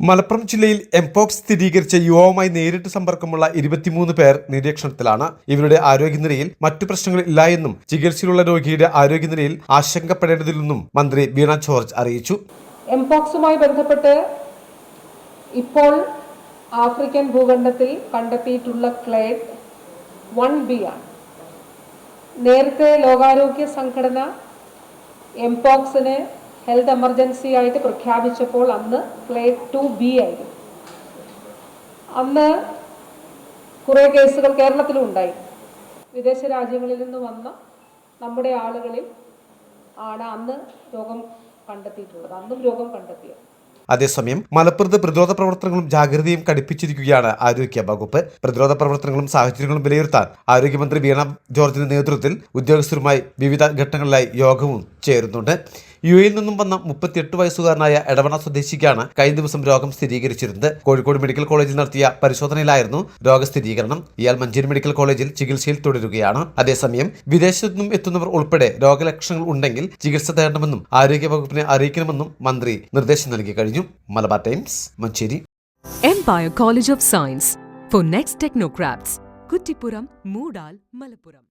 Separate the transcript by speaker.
Speaker 1: മലപ്പുറം ജില്ലയിൽ എംപോക്സ് സ്ഥിരീകരിച്ച യുവാവുമായി നേരിട്ട് സമ്പർക്കമുള്ള 23 പേർ നിരീക്ഷണത്തിലാണ്. ഇവരുടെ ആരോഗ്യനിലയിൽ മറ്റു പ്രശ്നങ്ങൾ ഇല്ല എന്നും ചികിത്സയിലുള്ള രോഗിയുടെ ആരോഗ്യനിലയിൽ ആശങ്കപ്പെടേണ്ടതില്ലെന്നും മന്ത്രി വീണ ജോർജ് അറിയിച്ചു.
Speaker 2: എംപോക്സുമായി ബന്ധപ്പെട്ട് ഇപ്പോൾ ആഫ്രിക്കൻ ഭൂഖണ്ഡത്തിൽ കണ്ടെത്തിയിട്ടുള്ള ക്ലേഡ് 1B ആണ്. നേരത്തെ ലോകാരോഗ്യ സംഘടന എംപോക്സിനെ ഹെൽത്ത് എമർജൻസി ആയിട്ട് പ്രഖ്യാപിച്ചപ്പോൾ അന്ന് ക്ലേഡ് 2B ആയിരുന്നു. അന്ന് കുറേ കേസുകൾ കേരളത്തിലും ഉണ്ടായി. വിദേശ രാജ്യങ്ങളിൽ നിന്ന് വന്ന നമ്മുടെ ആളുകളിൽ ആണ് അന്ന് രോഗം കണ്ടെത്തിയിട്ടുള്ളത്. അന്നും രോഗം കണ്ടെത്തിയത്.
Speaker 1: അതേസമയം മലപ്പുറത്ത് പ്രതിരോധ പ്രവർത്തനങ്ങളും ജാഗ്രതയും കടുപ്പിച്ചിരിക്കുകയാണ് ആരോഗ്യ വകുപ്പ്. പ്രതിരോധ പ്രവർത്തനങ്ങളും സാഹചര്യങ്ങളും വിലയിരുത്താൻ ആരോഗ്യമന്ത്രി വീണ ജോർജിന്റെ നേതൃത്വത്തിൽ ഉദ്യോഗസ്ഥരുമായി വിവിധ ഘട്ടങ്ങളിലായി യോഗവും ചേരുന്നുണ്ട്. യുഎയിൽ നിന്നും വന്ന 38 വയസ്സുകാരനായ എടവണ സ്വദേശിക്കാണ് കഴിഞ്ഞ ദിവസം രോഗം സ്ഥിരീകരിച്ചിരുന്നത്. കോഴിക്കോട് മെഡിക്കൽ കോളേജിൽ നടത്തിയ പരിശോധനയിലായിരുന്നു രോഗസ്ഥിരീകരണം. ഇയാൾ മഞ്ചേരി മെഡിക്കൽ കോളേജിൽ ചികിത്സയിൽ തുടരുകയാണ്. അതേസമയം വിദേശത്തു നിന്നും എത്തുന്നവർ ഉൾപ്പെടെ രോഗലക്ഷണങ്ങൾ ഉണ്ടെങ്കിൽ ചികിത്സ തേടണമെന്നും ആരോഗ്യ വകുപ്പിനെ അറിയിക്കണമെന്നും മന്ത്രി നിർദ്ദേശം നൽകി കഴിഞ്ഞു. Malabar times, Manjeri.
Speaker 3: Empire College of Science for Next Technocrats, Kuttippuram, Moodal, Malappuram.